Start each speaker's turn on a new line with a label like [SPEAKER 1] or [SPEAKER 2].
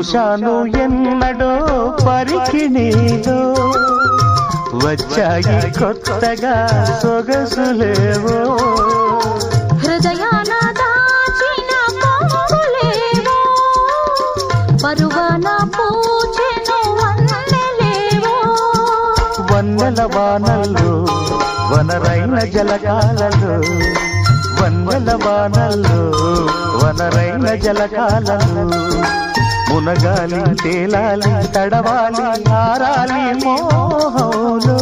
[SPEAKER 1] చూశాను ఎన్నడో పరికిణీలో వచ్చాయి కొత్తగా సొగసులేవో
[SPEAKER 2] హృదయాన దాచిన పొంగులేవో పరువాన పూచెను వన్నెలేవో
[SPEAKER 1] వన్నెల వానల్లో వనరైన జలకాలలో వన్నెల వానల్లో వనరైన జలకాలలో మునగాలి తేలాలి తడవాలి ఆరాలి మోహంలో